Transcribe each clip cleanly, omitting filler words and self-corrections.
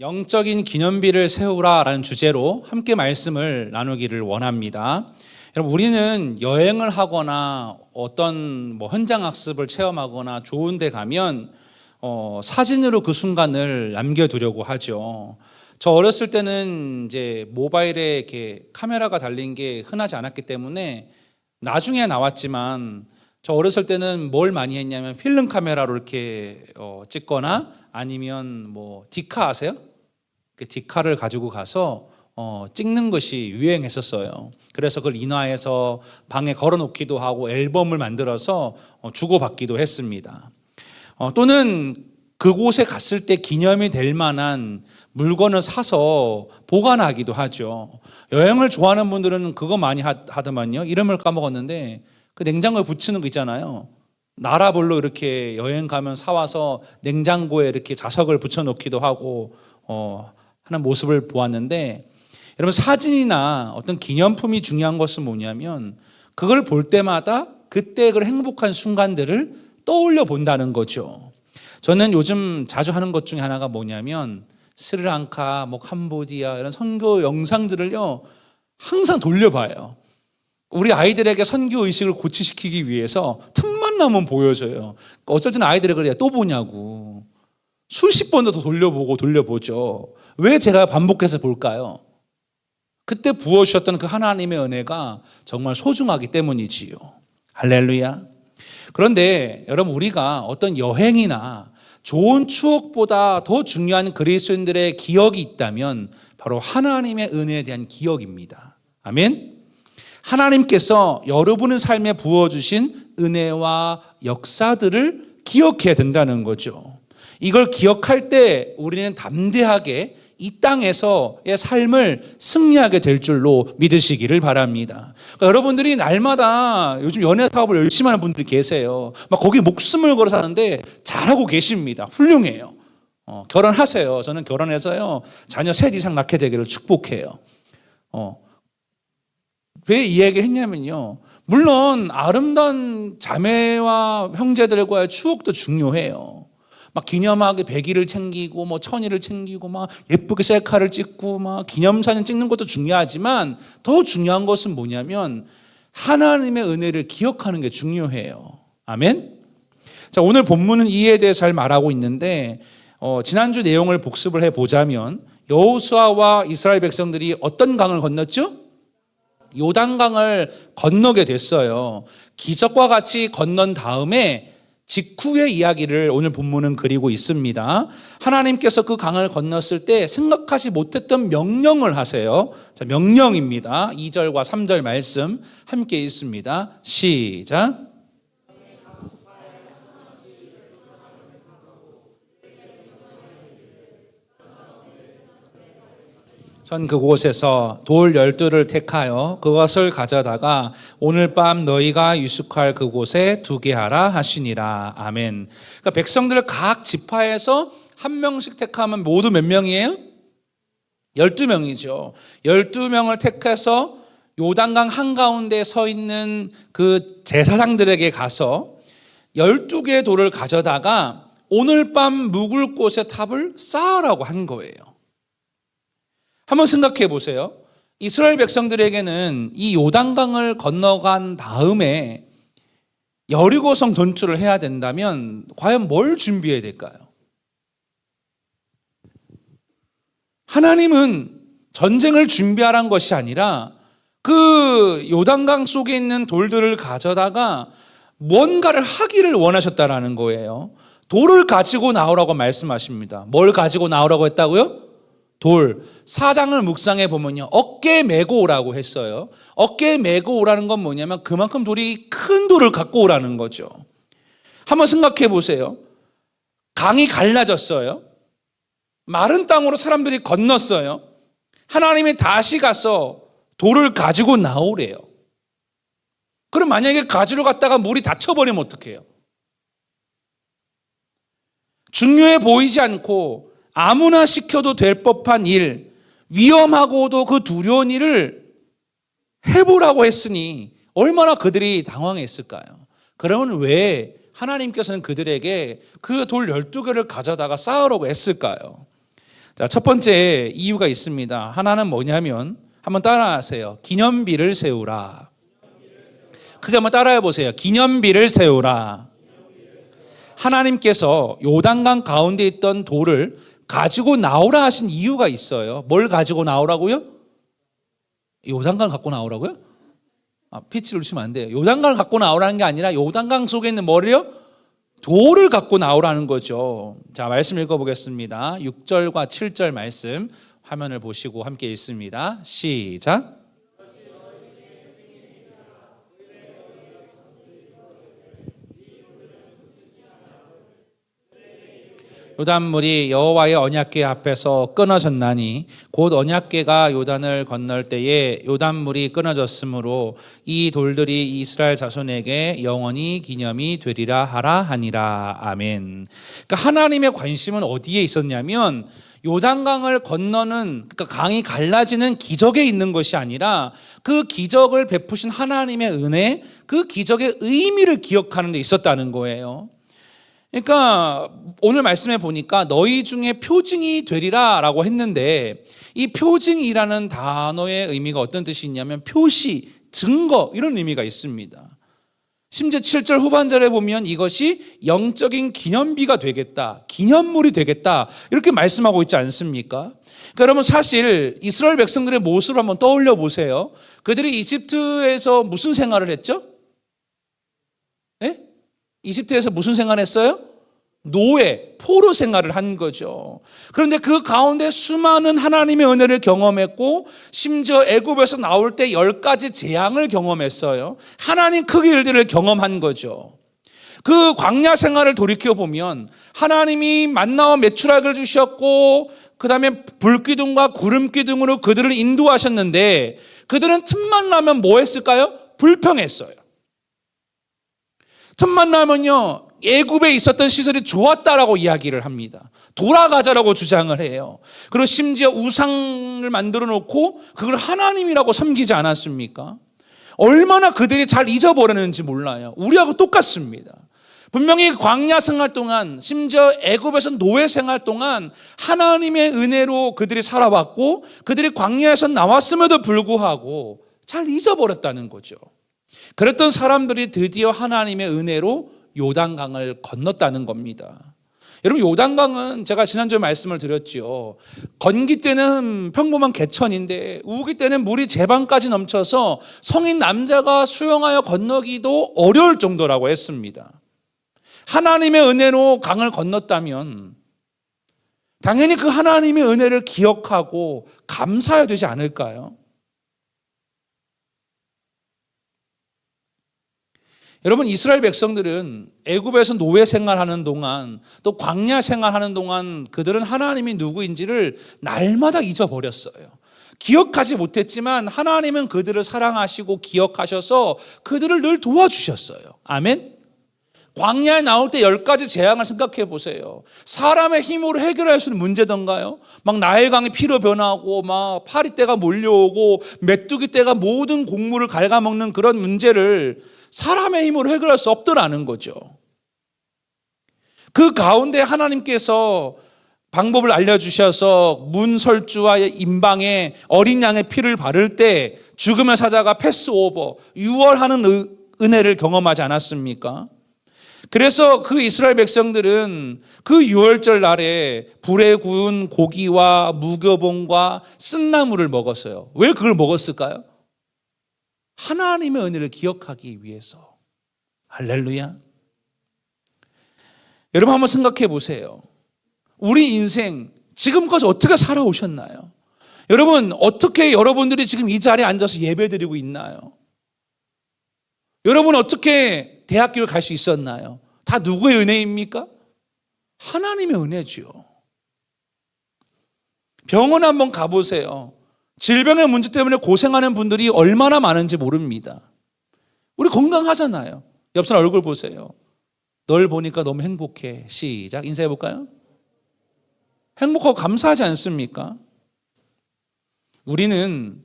영적인 기념비를 세우라라는 주제로 함께 말씀을 나누기를 원합니다. 여러분, 우리는 여행을 하거나 어떤 현장 학습을 체험하거나 좋은 데 가면 사진으로 그 순간을 남겨두려고 하죠. 저 어렸을 때는 이제 모바일에 이렇게 카메라가 달린 게 흔하지 않았기 때문에 나중에 나왔지만, 저 어렸을 때는 뭘 많이 했냐면 필름 카메라로 이렇게 찍거나 아니면 디카 아세요? 그 디카를 가지고 가서 찍는 것이 유행했었어요. 그래서 그걸 인화해서 방에 걸어놓기도 하고 앨범을 만들어서 주고받기도 했습니다. 또는 그곳에 갔을 때 기념이 될 만한 물건을 사서 보관하기도 하죠. 여행을 좋아하는 분들은 그거 많이 하더만요. 이름을 까먹었는데 그 냉장고에 붙이는 거 있잖아요. 나라별로 이렇게 여행 가면 사와서 냉장고에 이렇게 자석을 붙여놓기도 하고 하는 모습을 보았는데, 여러분, 사진이나 어떤 기념품이 중요한 것은 뭐냐면 그걸 볼 때마다 그때 그 행복한 순간들을 떠올려 본다는 거죠. 저는 요즘 자주 하는 것 중에 하나가 뭐냐면 스리랑카, 캄보디아 이런 선교 영상들을요 항상 돌려봐요. 우리 아이들에게 선교 의식을 고취시키기 위해서 틈만 나면 보여줘요. 어쩔 때는 아이들이 그래요. 또 보냐고. 수십 번도 더 돌려보죠. 왜 제가 반복해서 볼까요? 그때 부어주셨던 그 하나님의 은혜가 정말 소중하기 때문이지요. 할렐루야. 그런데 여러분, 우리가 어떤 여행이나 좋은 추억보다 더 중요한 그리스도인들의 기억이 있다면 바로 하나님의 은혜에 대한 기억입니다. 아멘. 하나님께서 여러분의 삶에 부어주신 은혜와 역사들을 기억해야 된다는 거죠. 이걸 기억할 때 우리는 담대하게 이 땅에서의 삶을 승리하게 될 줄로 믿으시기를 바랍니다. 그러니까 여러분들이 날마다 요즘 연애 사업을 열심히 하는 분들이 계세요. 거기 목숨을 걸어 사는데 잘하고 계십니다. 훌륭해요. 결혼하세요. 저는 결혼해서요 자녀 셋 이상 낳게 되기를 축복해요. 왜 이 얘기를 했냐면요, 물론 아름다운 자매와 형제들과의 추억도 중요해요. 기념하게 100일을 챙기고 1000일을 챙기고 예쁘게 셀카를 찍고 기념사진 찍는 것도 중요하지만 더 중요한 것은 뭐냐면 하나님의 은혜를 기억하는 게 중요해요. 아멘. 자, 오늘 본문은 이에 대해 잘 말하고 있는데 지난주 내용을 복습을 해보자면 여호수아와 이스라엘 백성들이 어떤 강을 건넜죠? 요단강을 건너게 됐어요. 기적과 같이 건넌 다음에 직후의 이야기를 오늘 본문은 그리고 있습니다. 하나님께서 그 강을 건넜을 때 생각하지 못했던 명령을 하세요. 자, 명령입니다. 2절과 3절 말씀 함께 읽습니다. 시작. 전 그곳에서 돌 12를 택하여 그것을 가져다가 오늘 밤 너희가 유숙할 그곳에 두게 하라 하시니라. 아멘. 그러니까 백성들 각 지파에서 한 명씩 택하면 모두 몇 명이에요? 12명이죠. 12명을 택해서 요단강 한가운데 서 있는 그 제사장들에게 가서 12개의 돌을 가져다가 오늘 밤 묵을 곳에 탑을 쌓으라고 한 거예요. 한번 생각해 보세요. 이스라엘 백성들에게는 이 요단강을 건너간 다음에 여리고성 전투를 해야 된다면 과연 뭘 준비해야 될까요? 하나님은 전쟁을 준비하라는 것이 아니라 그 요단강 속에 있는 돌들을 가져다가 뭔가를 하기를 원하셨다라는 거예요. 돌을 가지고 나오라고 말씀하십니다. 뭘 가지고 나오라고 했다고요? 돌. 4장을 묵상해 보면요, 어깨에 메고 오라고 했어요. 어깨에 메고 오라는 건 뭐냐면 그만큼 돌이 큰 돌을 갖고 오라는 거죠. 한번 생각해 보세요. 강이 갈라졌어요. 마른 땅으로 사람들이 건넜어요. 하나님이 다시 가서 돌을 가지고 나오래요. 그럼 만약에 가지러 갔다가 물이 닫혀버리면 어떡해요? 중요해 보이지 않고 아무나 시켜도 될 법한 일, 위험하고도 그 두려운 일을 해보라고 했으니 얼마나 그들이 당황했을까요? 그러면 왜 하나님께서는 그들에게 그 돌 12개를 가져다가 쌓으라고 했을까요? 자, 첫 번째 이유가 있습니다. 하나는 뭐냐면 한번 따라하세요. 기념비를 세우라. 크게 한번 따라해 보세요. 기념비를 세우라. 하나님께서 요단강 가운데 있던 돌을 가지고 나오라 하신 이유가 있어요. 뭘 가지고 나오라고요? 요단강을 갖고 나오라고요? 피치를 주시면 안 돼요. 요단강을 갖고 나오라는 게 아니라 요단강 속에 있는 뭐를요? 돌을 갖고 나오라는 거죠. 자, 말씀 읽어보겠습니다. 6절과 7절 말씀 화면을 보시고 함께 읽습니다. 시작. 요단물이 여호와의 언약궤 앞에서 끊어졌나니 곧 언약궤가 요단을 건널 때에 요단물이 끊어졌으므로 이 돌들이 이스라엘 자손에게 영원히 기념이 되리라 하라 하니라. 아멘. 그러니까 하나님의 관심은 어디에 있었냐면 요단강을 건너는, 그러니까 강이 갈라지는 기적에 있는 것이 아니라 그 기적을 베푸신 하나님의 은혜, 그 기적의 의미를 기억하는 데 있었다는 거예요. 그러니까 오늘 말씀에 보니까 너희 중에 표징이 되리라 라고 했는데, 이 표징이라는 단어의 의미가 어떤 뜻이 있냐면 표시, 증거, 이런 의미가 있습니다. 심지어 7절 후반절에 보면 이것이 영적인 기념비가 되겠다, 기념물이 되겠다, 이렇게 말씀하고 있지 않습니까? 그러니까 여러분, 사실 이스라엘 백성들의 모습을 한번 떠올려 보세요. 그들이 이집트에서 무슨 생활을 했죠? 네? 이집트에서 무슨 생활했어요? 노예, 포로 생활을 한 거죠. 그런데 그 가운데 수많은 하나님의 은혜를 경험했고, 심지어 애굽에서 나올 때 10가지 재앙을 경험했어요. 하나님 크기 일들을 경험한 거죠. 그 광야 생활을 돌이켜보면 하나님이 만나와 메추라기를 주셨고, 그 다음에 불기둥과 구름기둥으로 그들을 인도하셨는데, 그들은 틈만 나면 뭐 했을까요? 불평했어요. 틈만 나면요, 애굽에 있었던 시설이 좋았다라고 이야기를 합니다. 돌아가자라고 주장을 해요. 그리고 심지어 우상을 만들어 놓고 그걸 하나님이라고 섬기지 않았습니까? 얼마나 그들이 잘 잊어버렸는지 몰라요. 우리하고 똑같습니다. 분명히 광야 생활 동안, 심지어 애굽에서 노예 생활 동안 하나님의 은혜로 그들이 살아왔고, 그들이 광야에서 나왔음에도 불구하고 잘 잊어버렸다는 거죠. 그랬던 사람들이 드디어 하나님의 은혜로 요단강을 건넜다는 겁니다. 여러분, 요단강은 제가 지난주에 말씀을 드렸죠. 건기 때는 평범한 개천인데 우기 때는 물이 제방까지 넘쳐서 성인 남자가 수영하여 건너기도 어려울 정도라고 했습니다. 하나님의 은혜로 강을 건넜다면 당연히 그 하나님의 은혜를 기억하고 감사해야 되지 않을까요? 여러분, 이스라엘 백성들은 애굽에서 노예 생활하는 동안, 또 광야 생활하는 동안 그들은 하나님이 누구인지를 날마다 잊어버렸어요. 기억하지 못했지만 하나님은 그들을 사랑하시고 기억하셔서 그들을 늘 도와주셨어요. 아멘. 광야에 나올 때 10가지 재앙을 생각해 보세요. 사람의 힘으로 해결할 수 있는 문제던가요? 막 나일강이 피로 변하고, 막 파리떼가 몰려오고, 메뚜기떼가 모든 곡물을 갉아먹는 그런 문제를 사람의 힘으로 해결할 수 없더라는 거죠. 그 가운데 하나님께서 방법을 알려주셔서 문설주와 임방에 어린 양의 피를 바를 때 죽음의 사자가 패스오버, 유월하는 은혜를 경험하지 않았습니까? 그래서 그 이스라엘 백성들은 그 유월절 날에 불에 구운 고기와 무교봉과 쓴나물을 먹었어요. 왜 그걸 먹었을까요? 하나님의 은혜를 기억하기 위해서. 할렐루야. 여러분, 한번 생각해 보세요. 우리 인생 지금까지 어떻게 살아오셨나요? 여러분, 어떻게 여러분들이 지금 이 자리에 앉아서 예배드리고 있나요? 여러분, 어떻게 대학교를 갈 수 있었나요? 다 누구의 은혜입니까? 하나님의 은혜죠. 병원 한번 가보세요. 질병의 문제 때문에 고생하는 분들이 얼마나 많은지 모릅니다. 우리 건강하잖아요. 옆 사람 얼굴 보세요. 널 보니까 너무 행복해. 시작. 인사해 볼까요? 행복하고 감사하지 않습니까? 우리는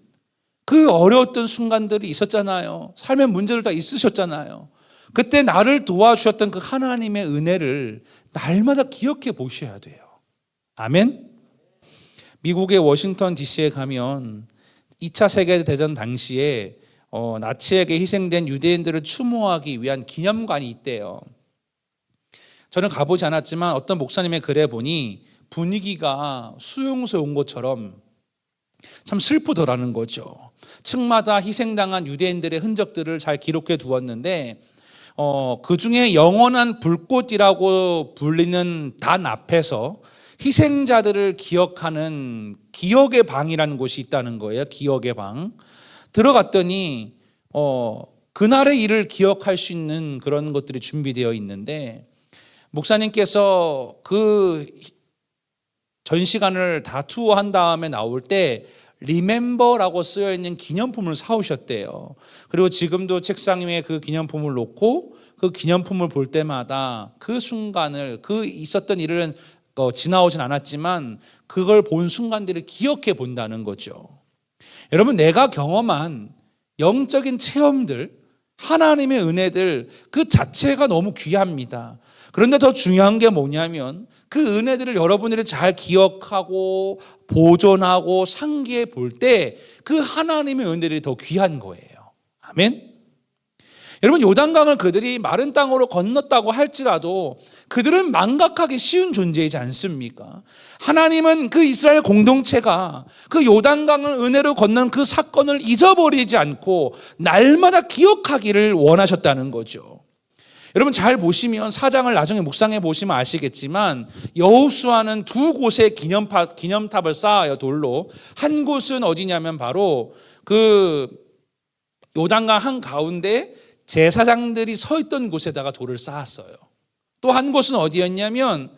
그 어려웠던 순간들이 있었잖아요. 삶의 문제들 다 있으셨잖아요. 그때 나를 도와주셨던 그 하나님의 은혜를 날마다 기억해 보셔야 돼요. 아멘. 미국의 워싱턴 DC에 가면 2차 세계대전 당시에 나치에게 희생된 유대인들을 추모하기 위한 기념관이 있대요. 저는 가보지 않았지만 어떤 목사님의 글에 보니 분위기가 수용소에 온 것처럼 참 슬프더라는 거죠. 층마다 희생당한 유대인들의 흔적들을 잘 기록해 두었는데 그 중에 영원한 불꽃이라고 불리는 단 앞에서 희생자들을 기억하는 기억의 방이라는 곳이 있다는 거예요. 기억의 방. 들어갔더니 그날의 일을 기억할 수 있는 그런 것들이 준비되어 있는데 목사님께서 그 전시관을 다 투어한 다음에 나올 때 리멤버라고 쓰여 있는 기념품을 사오셨대요. 그리고 지금도 책상 위에 그 기념품을 놓고 그 기념품을 볼 때마다 그 순간을 그 있었던 일은 지나오진 않았지만 그걸 본 순간들을 기억해 본다는 거죠. 여러분, 내가 경험한 영적인 체험들, 하나님의 은혜들 그 자체가 너무 귀합니다. 그런데 더 중요한 게 뭐냐면 그 은혜들을 여러분들이 잘 기억하고 보존하고 상기해 볼 때 그 하나님의 은혜들이 더 귀한 거예요. 아멘. 여러분, 요단강을 그들이 마른 땅으로 건넜다고 할지라도 그들은 망각하기 쉬운 존재이지 않습니까? 하나님은 그 이스라엘 공동체가 그 요단강을 은혜로 건넌 그 사건을 잊어버리지 않고 날마다 기억하기를 원하셨다는 거죠. 여러분, 잘 보시면 사장을 나중에 묵상해 보시면 아시겠지만 여호수아는 두 곳에 기념탑을 쌓아요. 돌로. 한 곳은 어디냐면 바로 그 요단강 한가운데 제사장들이 서 있던 곳에다가 돌을 쌓았어요. 또 한 곳은 어디였냐면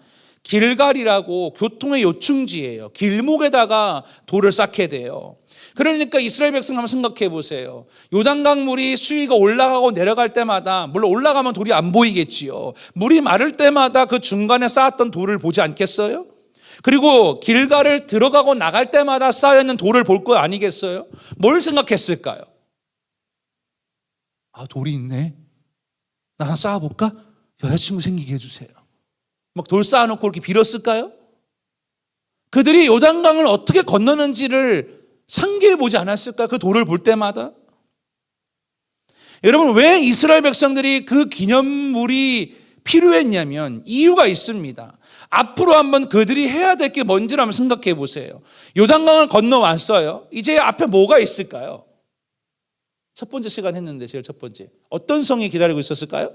길갈이라고 교통의 요충지예요. 길목에다가 돌을 쌓게 돼요. 그러니까 이스라엘 백성 한번 생각해 보세요. 요단강 물이 수위가 올라가고 내려갈 때마다, 물론 올라가면 돌이 안 보이겠지요. 물이 마를 때마다 그 중간에 쌓았던 돌을 보지 않겠어요? 그리고 길갈을 들어가고 나갈 때마다 쌓여있는 돌을 볼 거 아니겠어요? 뭘 생각했을까요? 아, 돌이 있네. 나 하나 쌓아볼까? 여자친구 생기게 해주세요. 막 돌 쌓아놓고 이렇게 빌었을까요? 그들이 요단강을 어떻게 건너는지를 상기해 보지 않았을까요? 그 돌을 볼 때마다. 여러분, 왜 이스라엘 백성들이 그 기념물이 필요했냐면 이유가 있습니다. 앞으로 한번 그들이 해야 될 게 뭔지를 한번 생각해 보세요. 요단강을 건너왔어요. 이제 앞에 뭐가 있을까요? 첫 번째 시간 했는데 제일 첫 번째. 어떤 성이 기다리고 있었을까요?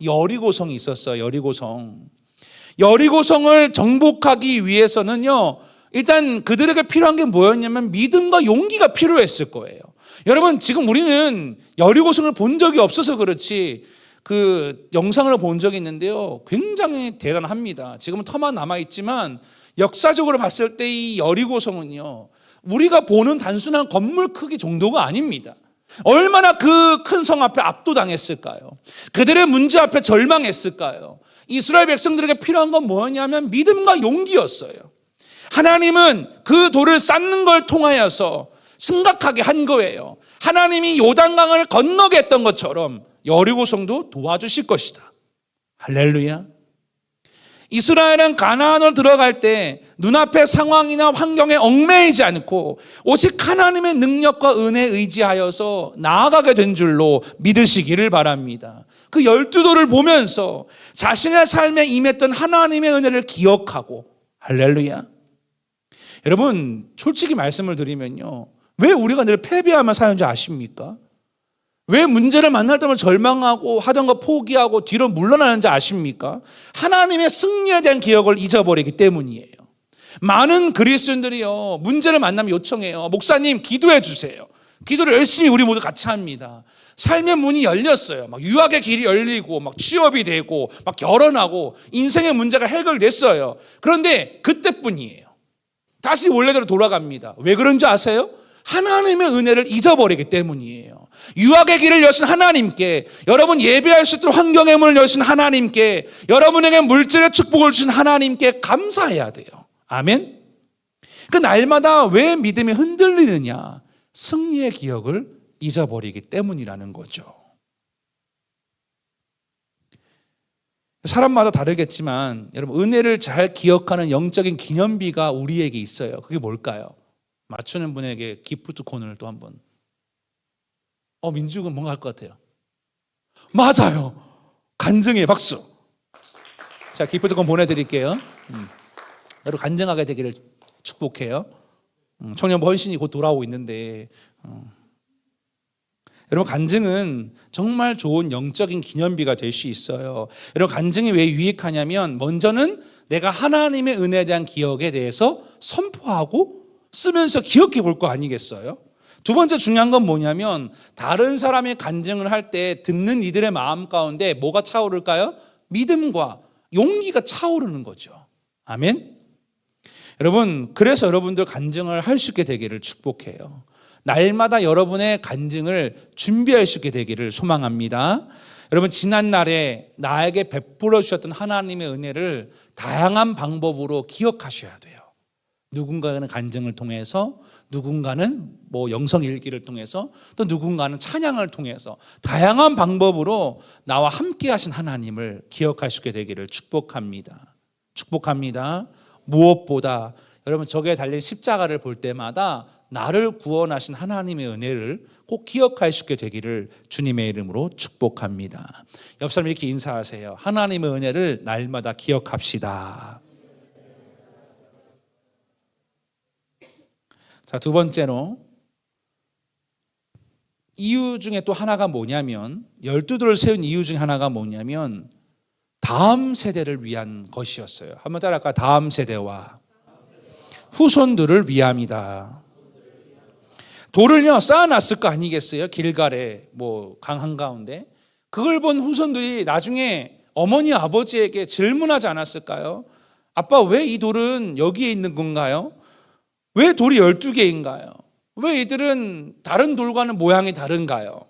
여리고성이 있었어요. 여리고성. 여리고성을 정복하기 위해서는요, 일단 그들에게 필요한 게 뭐였냐면 믿음과 용기가 필요했을 거예요. 여러분, 지금 우리는 여리고성을 본 적이 없어서 그렇지 그 영상을 본 적이 있는데요, 굉장히 대단합니다. 지금은 터만 남아있지만 역사적으로 봤을 때 이 여리고성은요, 우리가 보는 단순한 건물 크기 정도가 아닙니다. 얼마나 그 큰 성 앞에 압도당했을까요? 그들의 문제 앞에 절망했을까요? 이스라엘 백성들에게 필요한 건 뭐였냐면 믿음과 용기였어요. 하나님은 그 돌을 쌓는 걸 통하여서 생각하게 한 거예요. 하나님이 요단강을 건너게 했던 것처럼 여리고성도 도와주실 것이다. 할렐루야. 이스라엘은 가나안으로 들어갈 때 눈앞의 상황이나 환경에 얽매이지 않고 오직 하나님의 능력과 은혜에 의지하여서 나아가게 된 줄로 믿으시기를 바랍니다. 그 12돌을 보면서 자신의 삶에 임했던 하나님의 은혜를 기억하고, 할렐루야. 여러분, 솔직히 말씀을 드리면요, 왜 우리가 늘 패배하며 사는지 아십니까? 왜 문제를 만날 때마다 절망하고 하던 거 포기하고 뒤로 물러나는지 아십니까? 하나님의 승리에 대한 기억을 잊어버리기 때문이에요. 많은 그리스도인들이요, 문제를 만나면 요청해요. 목사님, 기도해 주세요. 기도를 열심히 우리 모두 같이 합니다. 삶의 문이 열렸어요. 막 유학의 길이 열리고 막 취업이 되고 막 결혼하고 인생의 문제가 해결됐어요. 그런데 그때뿐이에요. 다시 원래대로 돌아갑니다. 왜 그런지 아세요? 하나님의 은혜를 잊어버리기 때문이에요. 유학의 길을 여신 하나님께, 여러분 예배할 수 있도록 환경의 문을 여신 하나님께, 여러분에게 물질의 축복을 주신 하나님께 감사해야 돼요. 아멘. 그 날마다 왜 믿음이 흔들리느냐? 승리의 기억을 잊어버리기 때문이라는 거죠. 사람마다 다르겠지만 여러분, 은혜를 잘 기억하는 영적인 기념비가 우리에게 있어요. 그게 뭘까요? 맞추는 분에게 기프트콘을 또 한번. 민죽은 뭔가 할 것 같아요. 맞아요. 간증의 박수. 자, 기프트콘 보내드릴게요. 여러분, 간증하게 되기를 축복해요. 청년부 헌신이 곧 돌아오고 있는데, 여러분, 간증은 정말 좋은 영적인 기념비가 될 수 있어요. 여러분, 간증이 왜 유익하냐면, 먼저는 내가 하나님의 은혜에 대한 기억에 대해서 선포하고 쓰면서 기억해 볼 거 아니겠어요? 두 번째 중요한 건 뭐냐면, 다른 사람의 간증을 할 때 듣는 이들의 마음 가운데 뭐가 차오를까요? 믿음과 용기가 차오르는 거죠. 아멘? 여러분, 그래서 여러분들 간증을 할 수 있게 되기를 축복해요. 날마다 여러분의 간증을 준비할 수 있게 되기를 소망합니다. 여러분, 지난날에 나에게 베풀어 주셨던 하나님의 은혜를 다양한 방법으로 기억하셔야 돼요. 누군가는 간증을 통해서, 누군가는 영성 일기를 통해서, 또 누군가는 찬양을 통해서 다양한 방법으로 나와 함께 하신 하나님을 기억할 수 있게 되기를 축복합니다. 축복합니다. 무엇보다 여러분, 저기에 달린 십자가를 볼 때마다 나를 구원하신 하나님의 은혜를 꼭 기억할 수 있게 되기를 주님의 이름으로 축복합니다. 옆 사람 이렇게 인사하세요. 하나님의 은혜를 날마다 기억합시다. 자, 두 번째로 이유 중에 또 하나가 뭐냐면, 12돌을 세운 이유 중에 하나가 뭐냐면 다음 세대를 위한 것이었어요. 한번 따라할까요? 다음 세대와 후손들을 위함이다. 돌을요 쌓아놨을 거 아니겠어요? 길갈에 강 한가운데. 그걸 본 후손들이 나중에 어머니 아버지에게 질문하지 않았을까요? 아빠, 왜 이 돌은 여기에 있는 건가요? 왜 돌이 12개인가요? 왜 이들은 다른 돌과는 모양이 다른가요?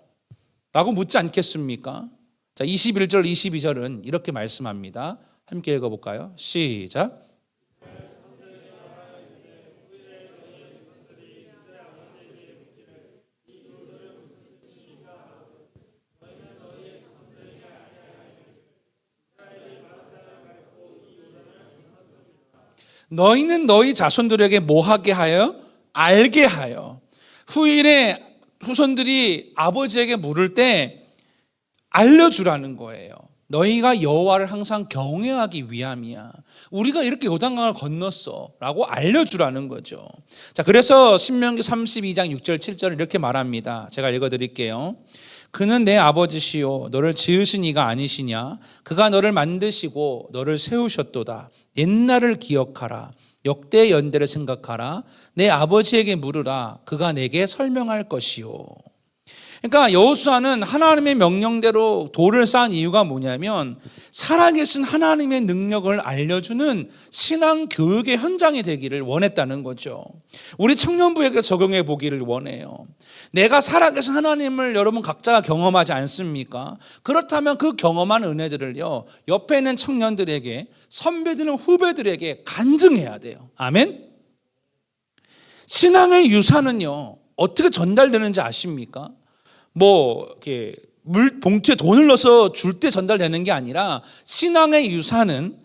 라고 묻지 않겠습니까? 자, 21절 22절은 이렇게 말씀합니다. 함께 읽어볼까요? 시작. 너희는 너희 자손들에게 뭐하게 하여? 알게 하여. 후일에 후손들이 아버지에게 물을 때 알려주라는 거예요. 너희가 여호와를 항상 경외하기 위함이야. 우리가 이렇게 요단강을 건넜어 라고 알려주라는 거죠. 자, 그래서 신명기 32장 6절 7절을 이렇게 말합니다. 제가 읽어드릴게요. 그는 내 아버지시요 너를 지으신 이가 아니시냐? 그가 너를 만드시고 너를 세우셨도다. 옛날을 기억하라. 역대 연대를 생각하라. 내 아버지에게 물으라. 그가 내게 설명할 것이요. 그러니까 여호수아는 하나님의 명령대로 돌을 쌓은 이유가 뭐냐면, 살아계신 하나님의 능력을 알려주는 신앙 교육의 현장이 되기를 원했다는 거죠. 우리 청년부에게 적용해 보기를 원해요. 내가 살아계신 하나님을 여러분 각자가 경험하지 않습니까? 그렇다면 그 경험한 은혜들을요, 옆에 있는 청년들에게, 선배들은 후배들에게 간증해야 돼요. 아멘? 신앙의 유산은요, 어떻게 전달되는지 아십니까? 이렇게 봉투에 돈을 넣어서 줄 때 전달되는 게 아니라, 신앙의 유산은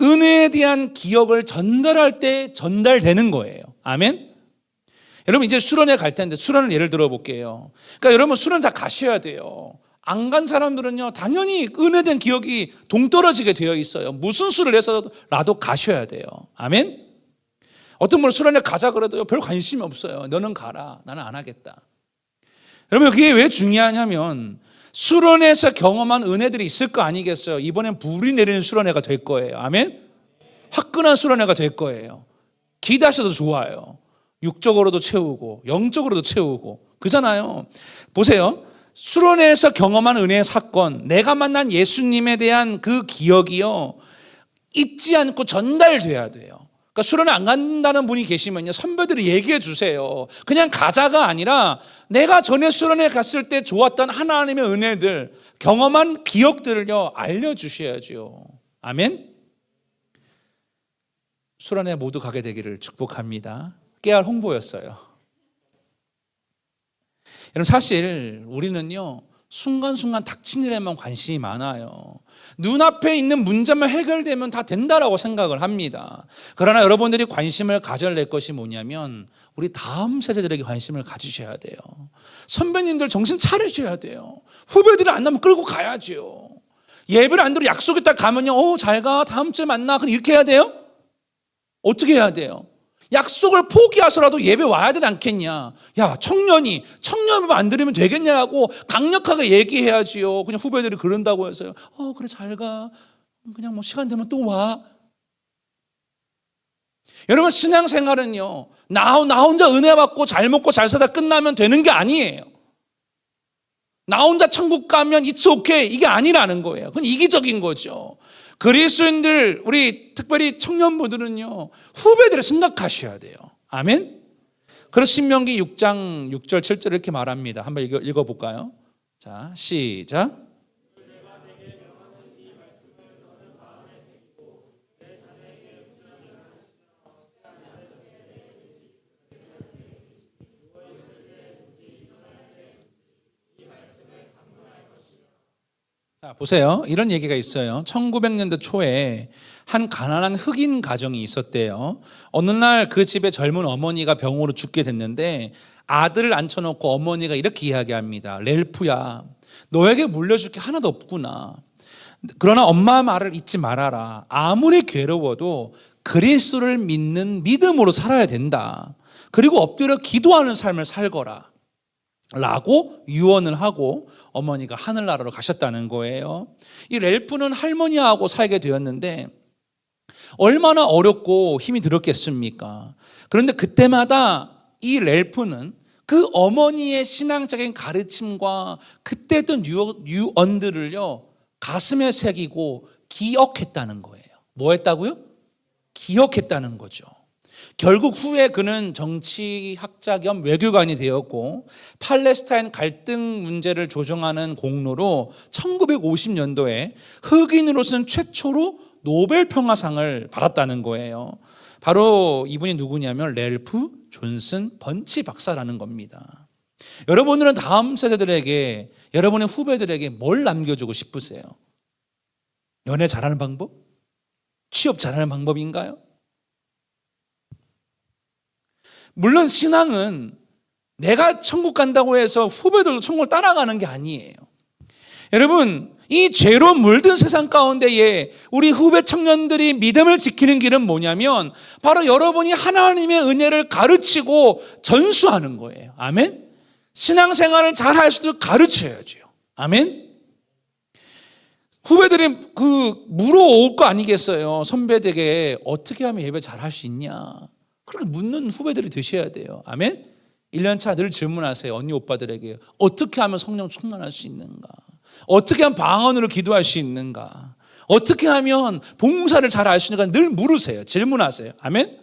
은혜에 대한 기억을 전달할 때 전달되는 거예요. 아멘? 여러분, 이제 수련회 갈 텐데 수련을 예를 들어 볼게요. 그러니까 여러분, 수련 다 가셔야 돼요. 안 간 사람들은요, 당연히 은혜된 기억이 동떨어지게 되어 있어요. 무슨 수를 해서라도 가셔야 돼요. 아멘? 어떤 분은 수련회 가자 그래도 별 관심이 없어요. 너는 가라. 나는 안 하겠다. 여러분, 그게 왜 중요하냐면, 수련회에서 경험한 은혜들이 있을 거 아니겠어요? 이번엔 불이 내리는 수련회가 될 거예요. 아멘? 화끈한 수련회가 될 거예요. 기대하셔도 좋아요. 육적으로도 채우고 영적으로도 채우고 그잖아요. 보세요. 수련회에서 경험한 은혜의 사건, 내가 만난 예수님에 대한 그 기억이요, 잊지 않고 전달돼야 돼요. 그러니까 수련회 안 간다는 분이 계시면요, 선배들이 얘기해 주세요. 그냥 가자가 아니라 내가 전에 수련회 갔을 때 좋았던 하나님의 은혜들, 경험한 기억들을요, 알려주셔야죠. 아멘? 수련회 모두 가게 되기를 축복합니다. 깨알 홍보였어요. 여러분, 사실 우리는요, 순간순간 닥친 일에만 관심이 많아요. 눈앞에 있는 문제만 해결되면 다 된다라고 생각을 합니다. 그러나 여러분들이 관심을 가져야 될 것이 뭐냐면 우리 다음 세대들에게 관심을 가지셔야 돼요. 선배님들 정신 차리셔야 돼요. 후배들이 안 나면 끌고 가야죠. 예배를 안 들어 약속했다 가면요, 잘 가, 다음 주에 만나. 그럼 이렇게 해야 돼요? 어떻게 해야 돼요? 약속을 포기해서라도 예배 와야 되지 않겠냐? 야, 청년이 청년 안 들으면 되겠냐고 강력하게 얘기해야지요. 그냥 후배들이 그런다고 해서요. 그래, 잘 가. 그냥 뭐 시간 되면 또 와. 여러분, 신앙생활은요, 나 혼자 은혜 받고 잘 먹고 잘 살다 끝나면 되는 게 아니에요. 나 혼자 천국 가면 it's okay, 이게 아니라는 거예요. 그건 이기적인 거죠. 그리스도인들, 우리 특별히 청년부들은요, 후배들을 생각하셔야 돼요. 아멘? 그래서 신명기 6장 6절 7절 이렇게 말합니다. 한번 읽어볼까요? 자, 시작. 자, 보세요. 이런 얘기가 있어요. 1900년대 초에 한 가난한 흑인 가정이 있었대요. 어느 날 그 집에 젊은 어머니가 병으로 죽게 됐는데 아들을 앉혀놓고 어머니가 이렇게 이야기합니다. 렐프야, 너에게 물려줄 게 하나도 없구나. 그러나 엄마 말을 잊지 말아라. 아무리 괴로워도 그리스도를 믿는 믿음으로 살아야 된다. 그리고 엎드려 기도하는 삶을 살거라 라고 유언을 하고 어머니가 하늘나라로 가셨다는 거예요. 이 렐프는 할머니하고 살게 되었는데 얼마나 어렵고 힘이 들었겠습니까? 그런데 그때마다 이 렐프는 그 어머니의 신앙적인 가르침과 그때 했던 유언들을요, 가슴에 새기고 기억했다는 거예요. 뭐 했다고요? 기억했다는 거죠. 결국 후에 그는 정치학자 겸 외교관이 되었고 팔레스타인 갈등 문제를 조정하는 공로로 1950년도에 흑인으로서는 최초로 노벨 평화상을 받았다는 거예요. 바로 이분이 누구냐면 렐프 존슨 번치 박사라는 겁니다. 여러분들은 다음 세대들에게, 여러분의 후배들에게 뭘 남겨주고 싶으세요? 연애 잘하는 방법? 취업 잘하는 방법인가요? 물론 신앙은 내가 천국 간다고 해서 후배들도 천국을 따라가는 게 아니에요. 여러분, 이 죄로 물든 세상 가운데에 우리 후배 청년들이 믿음을 지키는 길은 뭐냐면 바로 여러분이 하나님의 은혜를 가르치고 전수하는 거예요. 아멘? 신앙생활을 잘 할 수 있도록 가르쳐야죠. 아멘? 후배들이 물어올 거 아니겠어요? 선배들에게 어떻게 하면 예배 잘 할 수 있냐? 그렇게 묻는 후배들이 되셔야 돼요. 아멘? 1년차 늘 질문하세요. 언니 오빠들에게 어떻게 하면 성령 충만할 수 있는가? 어떻게 하면 방언으로 기도할 수 있는가? 어떻게 하면 봉사를 잘 할 수 있는가? 늘 물으세요. 질문하세요. 아멘?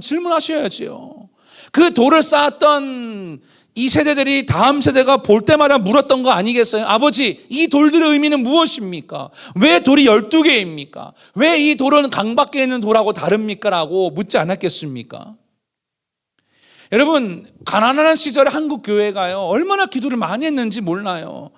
질문하셔야죠. 그 돌을 쌓았던 이 세대들이 다음 세대가 볼 때마다 물었던 거 아니겠어요? 아버지, 이 돌들의 의미는 무엇입니까? 왜 돌이 12개입니까? 왜 이 돌은 강 밖에 있는 돌하고 다릅니까? 라고 묻지 않았겠습니까? 여러분, 가난한 시절에 한국 교회가요, 얼마나 기도를 많이 했는지 몰라요.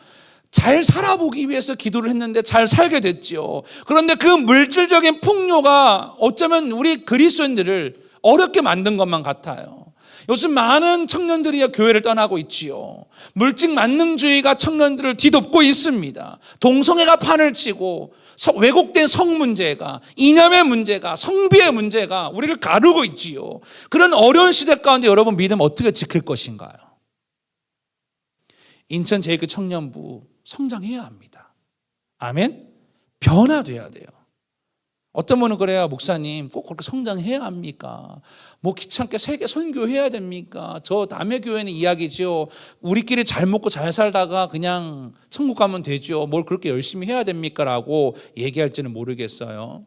잘 살아보기 위해서 기도를 했는데 잘 살게 됐죠. 그런데 그 물질적인 풍요가 어쩌면 우리 그리스도인들을 어렵게 만든 것만 같아요. 요즘 많은 청년들이 교회를 떠나고 있지요. 물질 만능주의가 청년들을 뒤덮고 있습니다. 동성애가 판을 치고 왜곡된 성 문제가, 이념의 문제가, 성비의 문제가 우리를 가르고 있지요. 그런 어려운 시대 가운데 여러분 믿음 어떻게 지킬 것인가요? 인천 제2교 청년부 성장해야 합니다. 아멘? 변화돼야 돼요. 어떤 분은 그래요. 목사님 꼭 그렇게 성장해야 합니까? 뭐 귀찮게 세계 선교해야 됩니까? 저 남의 교회는 이야기죠. 우리끼리 잘 먹고 잘 살다가 그냥 천국 가면 되죠. 뭘 그렇게 열심히 해야 됩니까? 라고 얘기할지는 모르겠어요.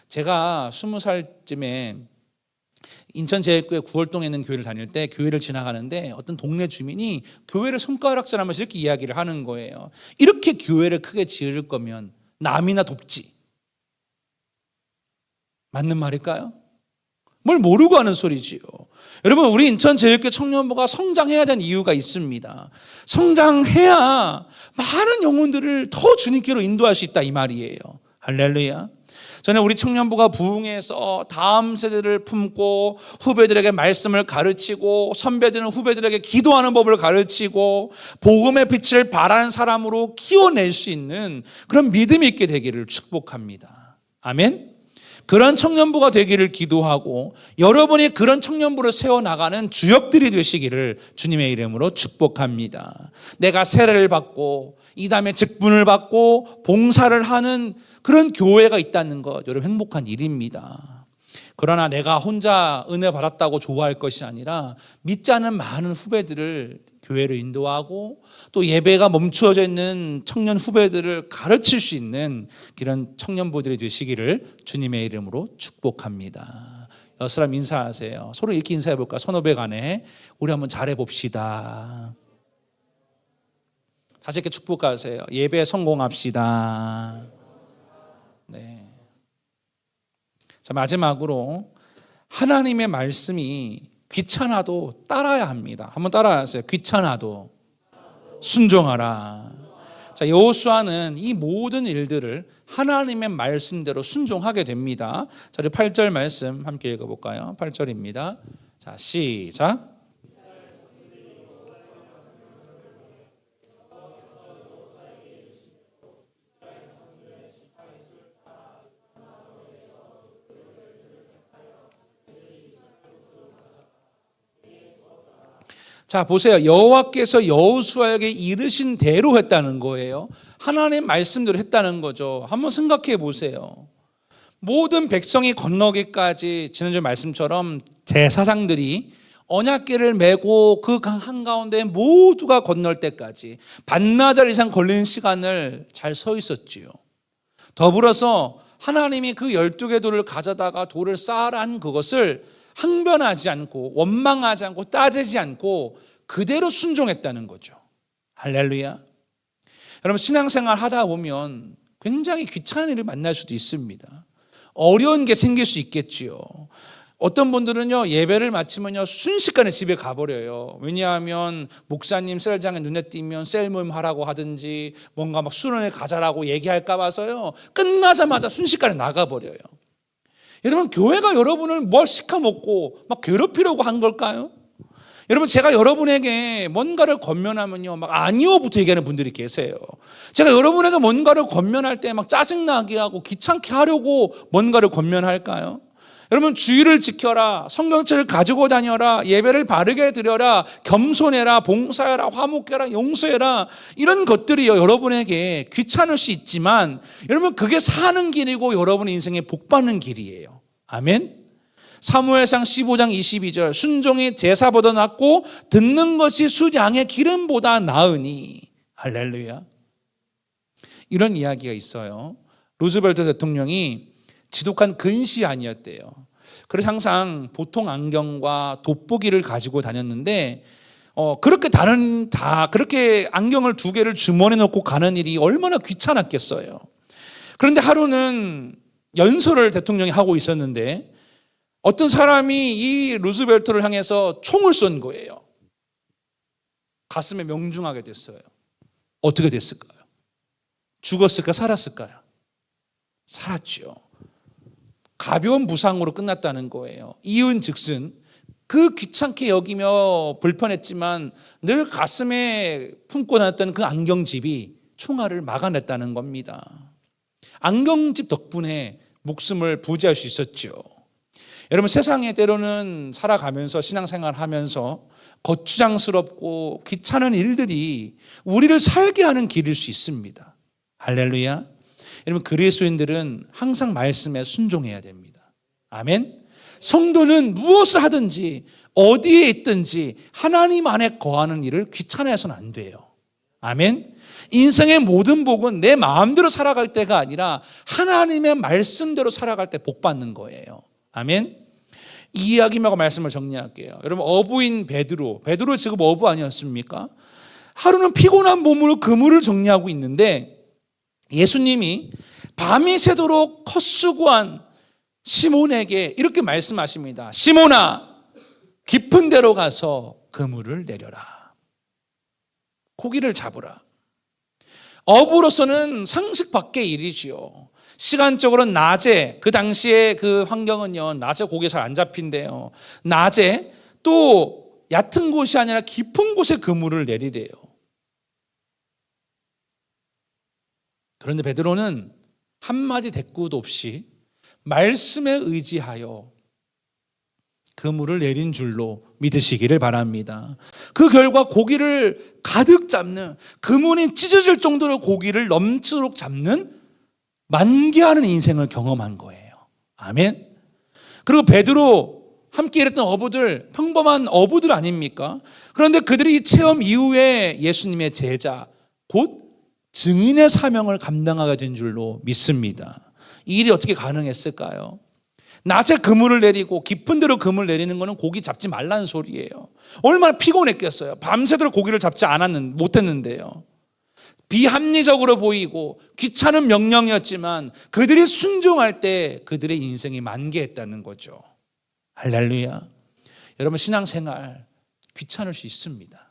제가 20살쯤에 인천 제일교회 구월동에 있는 교회를 다닐 때 교회를 지나가는데 어떤 동네 주민이 교회를 손가락질하면서 이렇게 이야기를 하는 거예요. 이렇게 교회를 크게 지을 거면 남이나 돕지. 맞는 말일까요? 뭘 모르고 하는 소리지요. 여러분, 우리 인천제일교회 청년부가 성장해야 되는 이유가 있습니다. 성장해야 많은 영혼들을 더 주님께로 인도할 수 있다 이 말이에요. 할렐루야. 저는 우리 청년부가 부흥해서 다음 세대를 품고 후배들에게 말씀을 가르치고 선배들은 후배들에게 기도하는 법을 가르치고 복음의 빛을 발하는 사람으로 키워낼 수 있는 그런 믿음이 있게 되기를 축복합니다. 아멘. 그런 청년부가 되기를 기도하고 여러분이 그런 청년부를 세워나가는 주역들이 되시기를 주님의 이름으로 축복합니다. 내가 세례를 받고 이 다음에 직분을 받고 봉사를 하는 그런 교회가 있다는 것, 여러분 행복한 일입니다. 그러나 내가 혼자 은혜 받았다고 좋아할 것이 아니라 믿지 않은 많은 후배들을 교회로 인도하고 또 예배가 멈추어져 있는 청년 후배들을 가르칠 수 있는 그런 청년부들이 되시기를 주님의 이름으로 축복합니다. 여러 사람 인사하세요. 서로 이렇게 인사해 볼까? 선후배 간에 우리 한번 잘해 봅시다. 다시 이렇게 축복하세요. 예배 성공합시다. 네. 자, 마지막으로 하나님의 말씀이 귀찮아도 따라야 합니다. 한번 따라하세요. 귀찮아도 순종하라. 자, 여호수아는 이 모든 일들을 하나님의 말씀대로 순종하게 됩니다. 자, 우리 8절 말씀 함께 읽어볼까요? 8절입니다. 자, 시작. 자, 보세요. 여호와께서 여호수아에게 이르신 대로 했다는 거예요. 하나님의 말씀대로 했다는 거죠. 한번 생각해 보세요. 모든 백성이 건너기까지 지난주 말씀처럼 제사장들이 언약궤를 메고 그 강 한가운데 모두가 건널 때까지 반나절 이상 걸리는 시간을 잘 서 있었지요. 더불어서 하나님이 그 12개 돌을 가져다가 돌을 쌓으라 한 그것을 항변하지 않고 원망하지 않고 따지지 않고 그대로 순종했다는 거죠. 할렐루야. 여러분, 신앙생활 하다 보면 굉장히 귀찮은 일을 만날 수도 있습니다. 어려운 게 생길 수 있겠지요. 어떤 분들은요, 예배를 마치면요 순식간에 집에 가버려요. 왜냐하면 목사님 셀장에 눈에 띄면 셀 모임 하라고 하든지 뭔가 막 수련회 가자라고 얘기할까 봐서요 끝나자마자 순식간에 나가버려요. 여러분, 교회가 여러분을 뭘 시켜먹고 막 괴롭히려고 한 걸까요? 여러분, 제가 여러분에게 뭔가를 권면하면요 막 아니요부터 얘기하는 분들이 계세요. 제가 여러분에게 뭔가를 권면할 때 막 짜증나게 하고 귀찮게 하려고 뭔가를 권면할까요? 여러분, 주의를 지켜라, 성경책을 가지고 다녀라, 예배를 바르게 드려라, 겸손해라, 봉사해라, 화목해라, 용서해라, 이런 것들이 여러분에게 귀찮을 수 있지만 여러분, 그게 사는 길이고 여러분의 인생에 복받는 길이에요. 아멘. 사무엘상 15장 22절, 순종이 제사보다 낫고 듣는 것이 수양의 기름보다 나으니. 할렐루야. 이런 이야기가 있어요. 루즈벨트 대통령이 지독한 근시안이었대요. 그래서 항상 보통 안경과 돋보기를 가지고 다녔는데 그렇게 안경을 2개를 주머니에 넣고 가는 일이 얼마나 귀찮았겠어요. 그런데 하루는 연설을 대통령이 하고 있었는데 어떤 사람이 이 루즈벨트를 향해서 총을 쏜 거예요. 가슴에 명중하게 됐어요. 어떻게 됐을까요? 죽었을까, 살았을까요? 살았죠. 가벼운 부상으로 끝났다는 거예요. 이은즉슨 그 귀찮게 여기며 불편했지만 늘 가슴에 품고 다녔던 그 안경집이 총알을 막아냈다는 겁니다. 안경집 덕분에 목숨을 부지할 수 있었죠. 여러분, 세상에 때로는 살아가면서 신앙생활하면서 거추장스럽고 귀찮은 일들이 우리를 살게 하는 길일 수 있습니다. 할렐루야. 여러분, 그리스도인들은 항상 말씀에 순종해야 됩니다. 아멘. 성도는 무엇을 하든지 어디에 있든지 하나님 안에 거하는 일을 귀찮아해서는 안 돼요. 아멘. 인생의 모든 복은 내 마음대로 살아갈 때가 아니라 하나님의 말씀대로 살아갈 때 복 받는 거예요. 아멘. 이 이야기하고 말씀을 정리할게요. 여러분, 어부인 베드로 지금 어부 아니었습니까? 하루는 피곤한 몸으로 그물을 정리하고 있는데 예수님이 밤이 새도록 헛수고한 시몬에게 이렇게 말씀하십니다. 시몬아, 깊은 데로 가서 그물을 내려라. 고기를 잡으라. 어부로서는 상식 밖의 일이지요. 시간적으로는 낮에, 그 당시에 그 환경은요, 낮에 고기 잘 안 잡힌대요. 낮에 또 얕은 곳이 아니라 깊은 곳에 그물을 내리래요. 그런데 베드로는 한마디 대꾸도 없이 말씀에 의지하여 그물을 내린 줄로 믿으시기를 바랍니다. 그 결과 고기를 가득 잡는, 그물이 찢어질 정도로 고기를 넘치도록 잡는 만개하는 인생을 경험한 거예요. 아멘. 그리고 베드로 함께 일했던 어부들, 평범한 어부들 아닙니까? 그런데 그들이 이 체험 이후에 예수님의 제자, 곧 증인의 사명을 감당하게 된 줄로 믿습니다. 이 일이 어떻게 가능했을까요? 낮에 그물을 내리고 깊은 데로 그물을 내리는 것은 고기 잡지 말라는 소리예요. 얼마나 피곤했겠어요. 밤새도록 고기를 잡지 못했는데요. 비합리적으로 보이고 귀찮은 명령이었지만 그들이 순종할 때 그들의 인생이 만개했다는 거죠. 할렐루야. 여러분, 신앙생활 귀찮을 수 있습니다.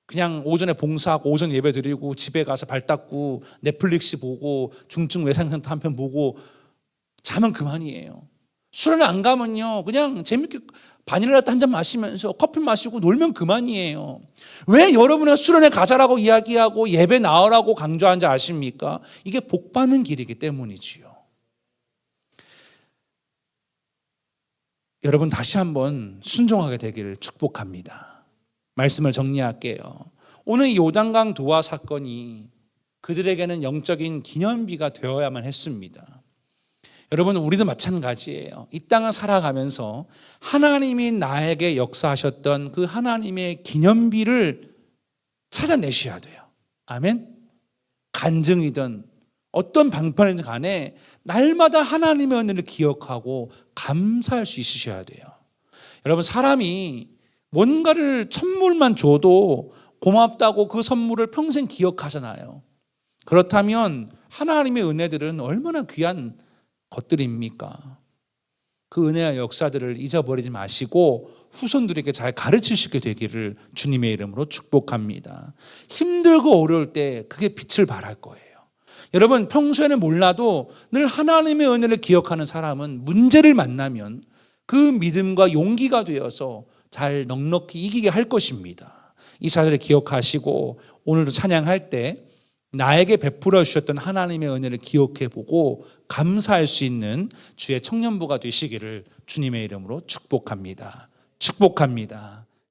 그냥 오전에 봉사하고 오전 예배 드리고 집에 가서 발 닦고 넷플릭스 보고 중증 외상센터 한 편 보고 자면 그만이에요. 수련회 안 가면요, 그냥 재밌게 바닐라라떼 한 잔 마시면서 커피 마시고 놀면 그만이에요. 왜 여러분의 수련회 가자라고 이야기하고 예배 나오라고 강조하는지 아십니까? 이게 복 받는 길이기 때문이지요. 여러분, 다시 한번 순종하게 되기를 축복합니다. 말씀을 정리할게요. 오늘 이 요단강 도화 사건이 그들에게는 영적인 기념비가 되어야만 했습니다. 여러분, 우리도 마찬가지예요. 이 땅을 살아가면서 하나님이 나에게 역사하셨던 그 하나님의 기념비를 찾아내셔야 돼요. 아멘. 간증이든 어떤 방편이든 간에 날마다 하나님의 은혜를 기억하고 감사할 수 있으셔야 돼요. 여러분, 사람이 뭔가를 선물만 줘도 고맙다고 그 선물을 평생 기억하잖아요. 그렇다면 하나님의 은혜들은 얼마나 귀한 것들입니까? 그 은혜와 역사들을 잊어버리지 마시고 후손들에게 잘 가르칠 수 있게 되기를 주님의 이름으로 축복합니다. 힘들고 어려울 때 그게 빛을 발할 거예요. 여러분, 평소에는 몰라도 늘 하나님의 은혜를 기억하는 사람은 문제를 만나면 그 믿음과 용기가 되어서 잘 넉넉히 이기게 할 것입니다. 이 사실을 기억하시고 오늘도 찬양할 때 나에게 베풀어 주셨던 하나님의 은혜를 기억해보고 감사할 수 있는 주의 청년부가 되시기를 주님의 이름으로 축복합니다. 축복합니다.